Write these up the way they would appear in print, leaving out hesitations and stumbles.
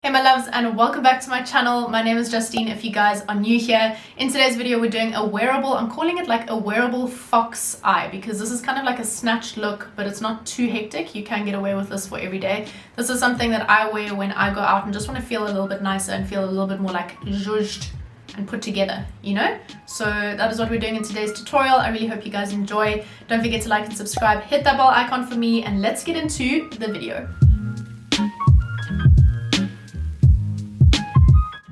Hey my loves, and welcome back to my channel. My name is Justine if you guys are new here. In today's video we're doing a wearable. I'm calling it like a wearable fox eye because this is kind of like a snatched look, but it's not too hectic. You can get away with this for every day. This is something that I wear when I go out and just want to feel a little bit nicer and feel a little bit more like zhuzhed and put together, you know? So that is what we're doing in today's tutorial. I really hope you guys enjoy. Don't forget to like and subscribe, hit that bell icon for me, and let's get into the video.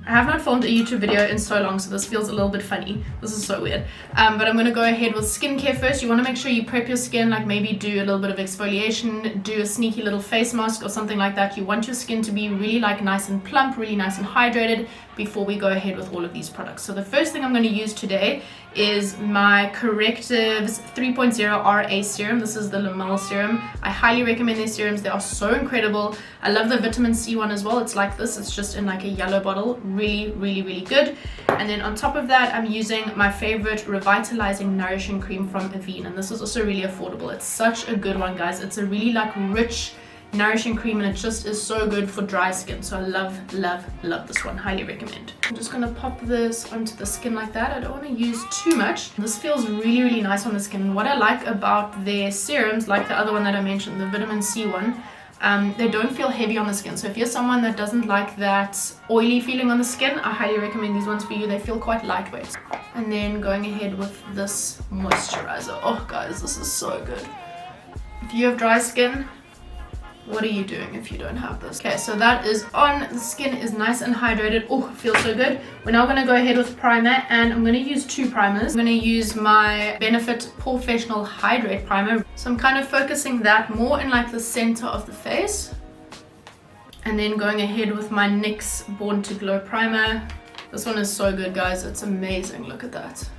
I have not filmed a YouTube video in so long, so this feels a little bit funny. This is so weird. But I'm going to go ahead with skincare first. You want to make sure you prep your skin, like maybe do a little bit of exfoliation, do a sneaky little face mask or something like that. You want your skin to be really like nice and plump, really nice and hydrated before we go ahead with all of these products. So the first thing I'm going to use today is my Correctives 3.0 RA serum. This is the Lamelle serum. I highly recommend these serums. They are so incredible. I love the vitamin C one as well. It's like this. It's just in like a yellow bottle. Really good. And then on top of that, I'm using my favorite Revitalizing Nourishing cream from Avene, and this is also really affordable. It's such a good one, guys. It's a really like rich nourishing cream, and it just is so good for dry skin. So I love this one. Highly recommend. I'm just gonna pop this onto the skin like that. I don't want to use too much. This feels really nice on the skin. And what I like about their serums, like the other one that I mentioned, the vitamin C one, they don't feel heavy on the skin. So if you're someone that doesn't like that oily feeling on the skin, I highly recommend these ones for you. They feel quite lightweight. And then going ahead with this moisturizer. Oh guys, this is so good. If you have dry skin, what are you doing if you don't have this? Okay, so that is on. The skin is nice and hydrated. Oh, feels so good. We're now going to go ahead with primer, and I'm going to use two primers. I'm going to use my Benefit Professional Hydrate Primer. So I'm kind of focusing that more in like the center of the face. And then going ahead with my NYX Born to Glow Primer. This one is so good, guys. It's amazing. Look at that.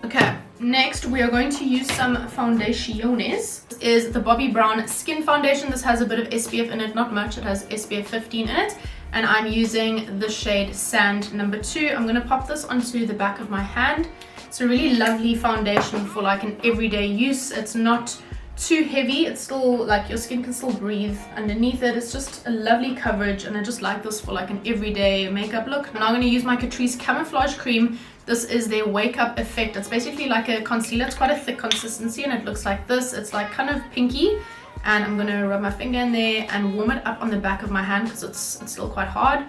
Okay, next we are going to use some foundaciones. This is the Bobbi Brown Skin Foundation. This has a bit of SPF in it, not much. It has SPF 15 in it. And I'm using the shade Sand number 2. I'm going to pop this onto the back of my hand. It's a really lovely foundation for like an everyday use. It's not too heavy. It's still like your skin can still breathe underneath it. It's just a lovely coverage, and I just like this for like an everyday makeup look. Now I'm going to use my Catrice Camouflage Cream. This is their Wake Up Effect. It's basically like a concealer. It's quite a thick consistency, and it looks like this. It's like kind of pinky, and I'm going to rub my finger in there and warm it up on the back of my hand because it's still quite hard.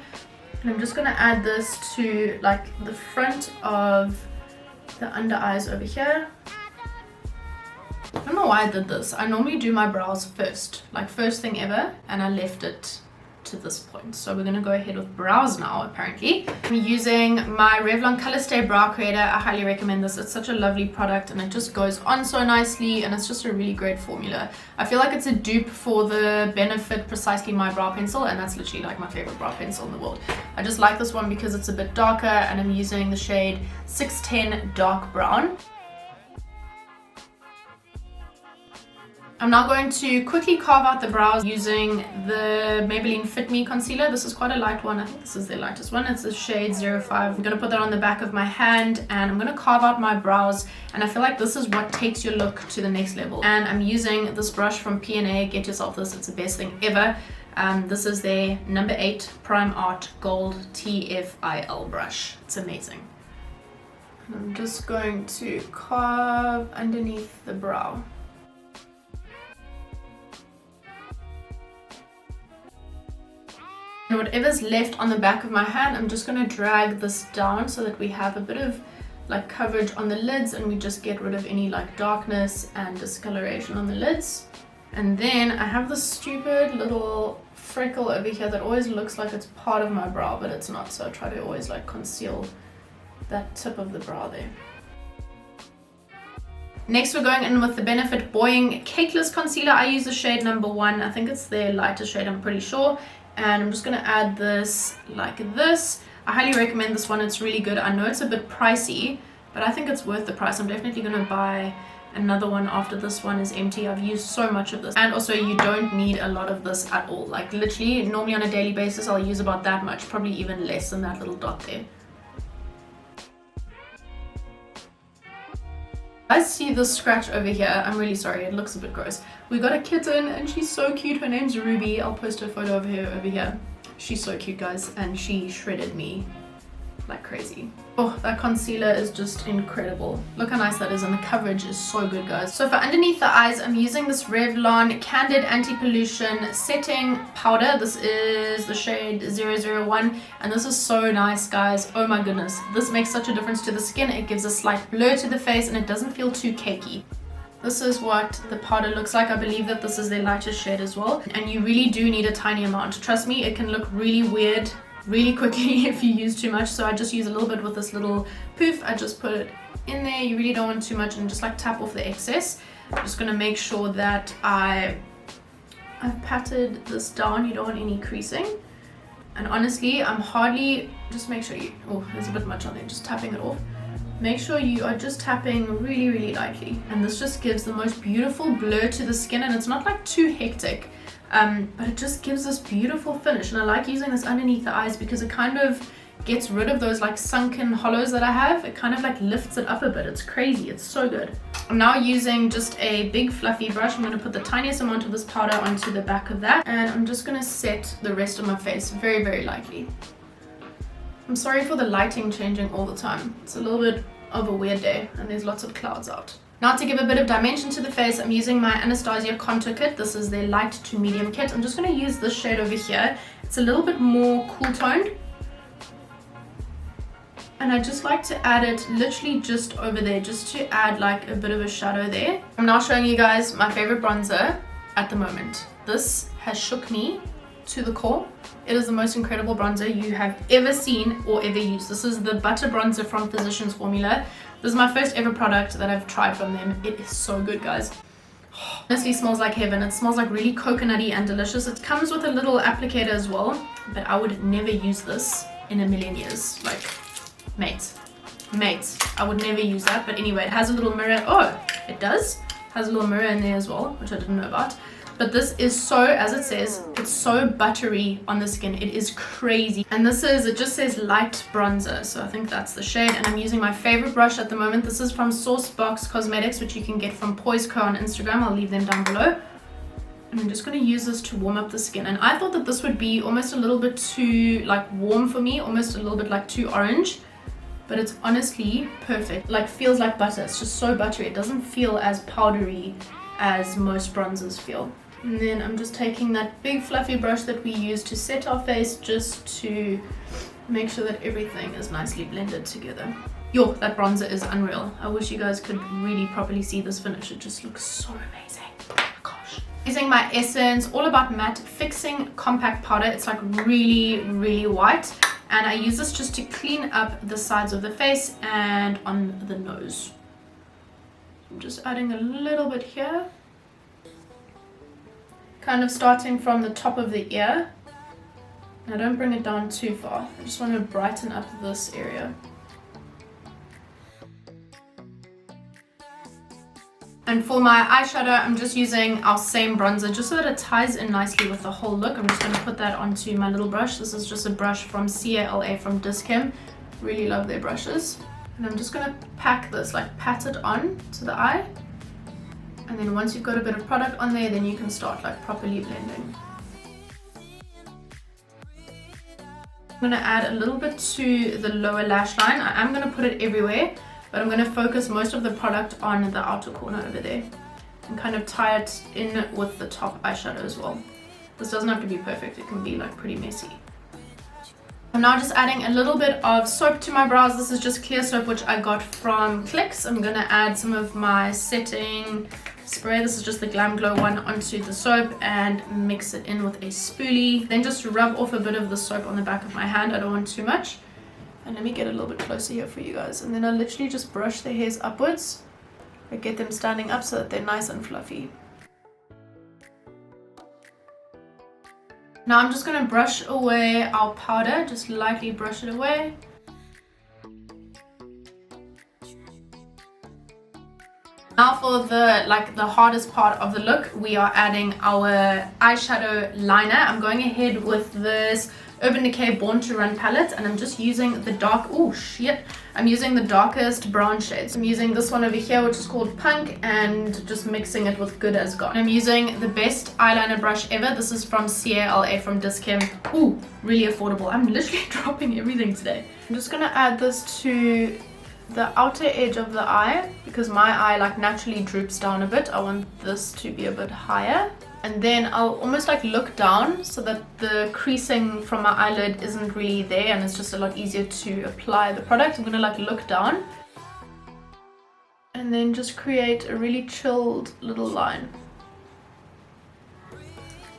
And I'm just going to add this to like the front of the under eyes over here. I don't know why I did this. I normally do my brows first, like first thing ever, and I left it to this point. So we're going to go ahead with brows now, apparently. I'm using my Revlon Color Stay Brow Creator. I highly recommend this. It's such a lovely product, and it just goes on so nicely, and it's just a really great formula. I feel like it's a dupe for the Benefit Precisely My Brow Pencil, and that's literally like my favorite brow pencil in the world. I just like this one because it's a bit darker, and I'm using the shade 610 Dark Brown. I'm now going to quickly carve out the brows using the Maybelline Fit Me concealer. This is quite a light one. I think this is the lightest one. It's the shade 05. I'm going to put that on the back of my hand, and I'm going to carve out my brows, and I feel like this is what takes your look to the next level. And I'm using this brush from P&A. Get yourself this. It's the best thing ever. This is their number 8 Prime Art Gold TFIL brush. It's amazing. I'm just going to carve underneath the brow. And whatever's left on the back of my hand, I'm just going to drag this down so that we have a bit of like coverage on the lids, and we just get rid of any like darkness and discoloration on the lids. And then I have this stupid little freckle over here that always looks like it's part of my brow, but it's not. So I try to always like conceal that tip of the brow there. Next, we're going in with the Benefit Buoying Cakeless Concealer. I use the shade number 1. I think it's their lightest shade, I'm pretty sure. And I'm just going to add this like this. I highly recommend this one. It's really good. I know it's a bit pricey, but I think it's worth the price. I'm definitely going to buy another one after this one is empty. I've used so much of this. And also, you don't need a lot of this at all. Like literally, normally on a daily basis, I'll use about that much. Probably even less than that little dot there. I see this scratch over here. I'm really sorry, it looks a bit gross. We got a kitten and she's so cute. Her name's Ruby. I'll post a photo of her over here. She's so cute, guys, and she shredded me like crazy. Oh, that concealer is just incredible. Look how nice that is, and the coverage is so good, guys. So for underneath the eyes, I'm using this Revlon Candid Anti-Pollution Setting Powder. This is the shade 001, and this is so nice, guys. Oh my goodness. This makes such a difference to the skin. It gives a slight blur to the face, and it doesn't feel too cakey. This is what the powder looks like. I believe that this is their lightest shade as well, and you really do need a tiny amount. Trust me, it can look really weird really quickly if you use too much. So I just use a little bit with this little poof. I just put it in there. You really don't want too much, and just like tap off the excess. I'm just going to make sure that I've patted this down. You don't want any creasing. And honestly, I'm hardly, just make sure you, oh, there's a bit much on there, just tapping it off. Make sure you are just tapping really, really lightly. And this just gives the most beautiful blur to the skin, and it's not like too hectic. But it just gives this beautiful finish, and I like using this underneath the eyes because it kind of gets rid of those like sunken hollows that I have. It kind of like lifts it up a bit. It's crazy. It's so good. I'm now using just a big fluffy brush. I'm going to put the tiniest amount of this powder onto the back of that, and I'm just going to set the rest of my face very, very lightly. I'm sorry for the lighting changing all the time. It's a little bit of a weird day, and there's lots of clouds out. Now to give a bit of dimension to the face, I'm using my Anastasia Contour Kit. This is their light to medium kit. I'm just going to use this shade over here. It's a little bit more cool toned. And I just like to add it literally just over there, just to add like a bit of a shadow there. I'm now showing you guys my favorite bronzer at the moment. This has shook me to the core. It is the most incredible bronzer you have ever seen or ever used. This is the Butter Bronzer from Physicians Formula. This is my first ever product that I've tried from them. It is so good, guys. Honestly, smells like heaven. It smells like really coconutty and delicious. It comes with a little applicator as well, but I would never use this in a million years. Like, mate, I would never use that. But anyway, it has a little mirror. Oh, it does. It has a little mirror in there as well, which I didn't know about. But this is so, as it says, it's so buttery on the skin. It is crazy. And this is, it just says light bronzer. So I think that's the shade. And I'm using my favorite brush at the moment. This is from Sourcebox Cosmetics, which you can get from Poise Co on Instagram. I'll leave them down below. And I'm just going to use this to warm up the skin. And I thought that this would be almost a little bit too like warm for me. Almost a little bit like too orange. But it's honestly perfect. Like feels like butter. It's just so buttery. It doesn't feel as powdery as most bronzers feel. And then I'm just taking that big fluffy brush that we use to set our face, just to make sure that everything is nicely blended together. Yo, that bronzer is unreal. I wish you guys could really properly see this finish. It just looks so amazing. Oh my gosh. Using my Essence All About Matte Fixing Compact Powder. It's like really, really white. And I use this just to clean up the sides of the face and on the nose. I'm just adding a little bit here. Kind of starting from the top of the ear. Now don't bring it down too far. I just want to brighten up this area. And for my eyeshadow, I'm just using our same bronzer just so that it ties in nicely with the whole look. I'm just going to put that onto my little brush. This is just a brush from CALA from Dischem. Really love their brushes. And I'm just going to pack this, like pat it on to the eye. And then once you've got a bit of product on there, then you can start like properly blending. I'm going to add a little bit to the lower lash line. I am going to put it everywhere, but I'm going to focus most of the product on the outer corner over there. And kind of tie it in with the top eyeshadow as well. This doesn't have to be perfect, it can be like pretty messy. I'm now just adding a little bit of soap to my brows. This is just clear soap, which I got from Clicks. I'm going to add some of my setting spray. This is just the Glam Glow one onto the soap and mix it in with a spoolie. Then just rub off a bit of the soap on the back of my hand. I don't want too much. And let me get a little bit closer here for you guys. And then I literally just brush the hairs upwards. I get them standing up so that they're nice and fluffy. Now I'm just going to brush away our powder, just lightly brush it away. Now for the hardest part of the look, we are adding our eyeshadow liner. I'm going ahead with this Urban Decay Born to Run palette, and I'm just using the dark, oh shit, I'm using the darkest brown shades. I'm using this one over here, which is called Punk, and just mixing it with Good As Gone. I'm using the best eyeliner brush ever. This is from CALA from Dischem. Ooh, really affordable. I'm literally dropping everything today. I'm just gonna add this to the outer edge of the eye because my eye like naturally droops down a bit. I want this to be a bit higher, and then I'll almost like look down so that the creasing from my eyelid isn't really there and it's just a lot easier to apply the product. I'm gonna like look down and then just create a really chilled little line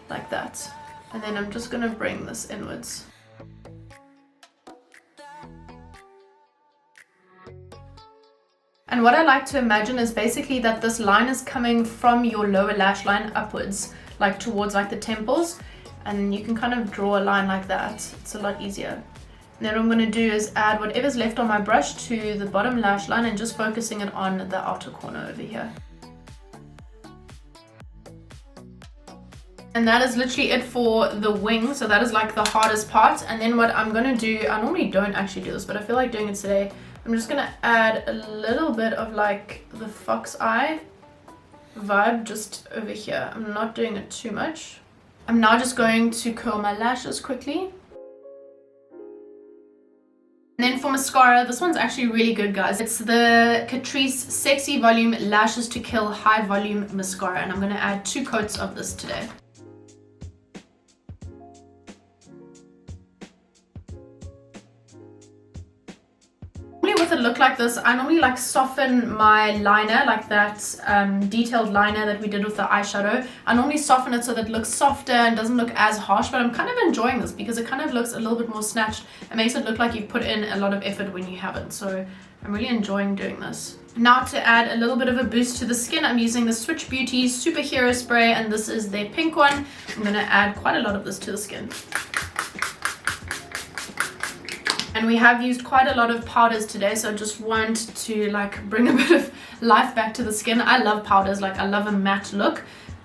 like that, and then I'm just gonna bring this inwards. And what I like to imagine is basically that this line is coming from your lower lash line upwards, like towards like the temples, and you can kind of draw a line like that. It's a lot easier. And then what I'm going to do is add whatever's left on my brush to the bottom lash line and just focusing it on the outer corner over here. And that is literally it for the wing, so that is like the hardest part. And then what I'm going to do, I normally don't actually do this, but I feel like doing it today. I'm just gonna add a little bit of like the fox eye vibe just over here. I'm not doing it too much. I'm now just going to curl my lashes quickly. And then for mascara, this one's actually really good, guys. It's the Catrice Sexy Volume Lashes to Kill High Volume Mascara, and I'm gonna add 2 coats of this today. With a look like this, I normally like soften my liner, like that detailed liner that we did with the eyeshadow. I normally soften it so that it looks softer and doesn't look as harsh, but I'm kind of enjoying this because it kind of looks a little bit more snatched. It makes it look like you've put in a lot of effort when you haven't, so I'm really enjoying doing this. Now to add a little bit of a boost to the skin, I'm using the Switch Beauty Superhero Spray, and this is their pink one. I'm going to add quite a lot of this to the skin. And we have used quite a lot of powders today, so I just want to like bring a bit of life back to the skin. I love powders, like I love a matte look,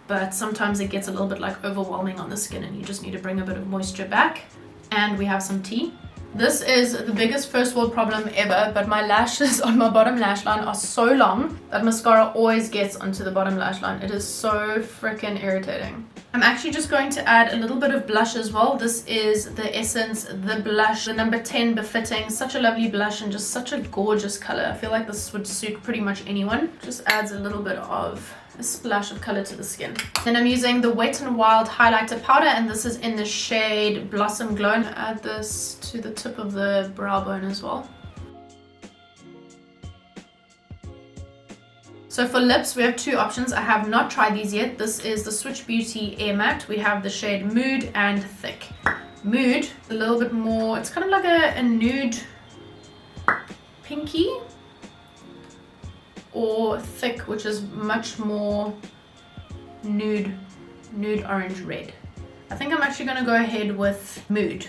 but sometimes it gets a little bit like overwhelming on the skin and you just need to bring a bit of moisture back. And we have some tea. This is the biggest first world problem ever, but my lashes on my bottom lash line are so long that mascara always gets onto the bottom lash line. It is so freaking irritating. I'm actually just going to add a little bit of blush as well. This is the Essence The Blush, the number 10 Befitting. Such a lovely blush and just such a gorgeous color. I feel like this would suit pretty much anyone. Just adds a little bit of a splash of color to the skin. Then I'm using the Wet n Wild highlighter powder, and this is in the shade Blossom Glow. And add this to the tip of the brow bone as well. So for lips, we have 2 options. I have not tried these yet. This is the Switch Beauty Air Matte. We have the shade Mood and Thick. Mood, a little bit more, it's kind of like a nude pinky, or Thick, which is much more nude orange red. I think I'm actually going to go ahead with Mood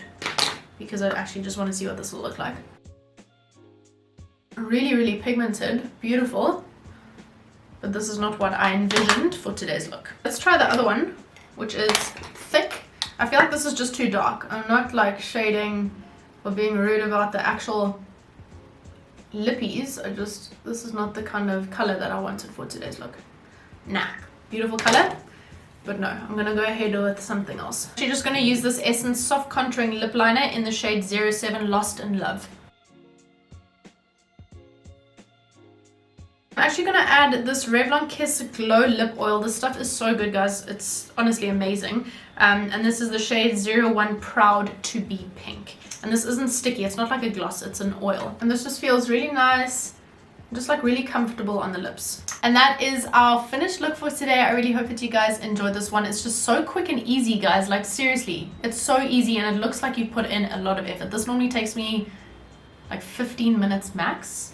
because I actually just want to see what this will look like. Really, really pigmented, beautiful. But this is not what I envisioned for today's look. Let's try the other one, which is Thick. I feel like this is just too dark. I'm not like shading or being rude about the actual lippies. This is not the kind of color that I wanted for today's look. Nah, beautiful color, but no, I'm gonna go ahead with something else. Actually just gonna use this Essence Soft Contouring Lip Liner in the shade 07 Lost in Love. I'm actually going to add this Revlon Kiss Glow Lip Oil. This stuff is so good, guys. It's honestly amazing. And this is the shade 01 Proud to Be Pink. And this isn't sticky. It's not like a gloss. It's an oil. And this just feels really nice. Just like really comfortable on the lips. And that is our finished look for today. I really hope that you guys enjoyed this one. It's just so quick and easy, guys. Like seriously, it's so easy and it looks like you put in a lot of effort. This normally takes me like 15 minutes max,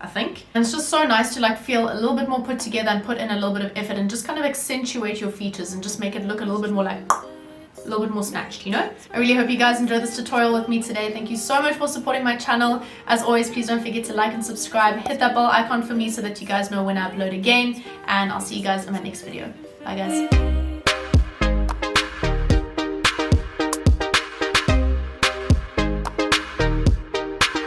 I think. And it's just so nice to like feel a little bit more put together and put in a little bit of effort and just kind of accentuate your features and just make it look a little bit more like a little bit more snatched, you know? I really hope you guys enjoyed this tutorial with me today. Thank you so much for supporting my channel. As always, please don't forget to like and subscribe. Hit that bell icon for me so that you guys know when I upload again. And I'll see you guys in my next video. Bye guys.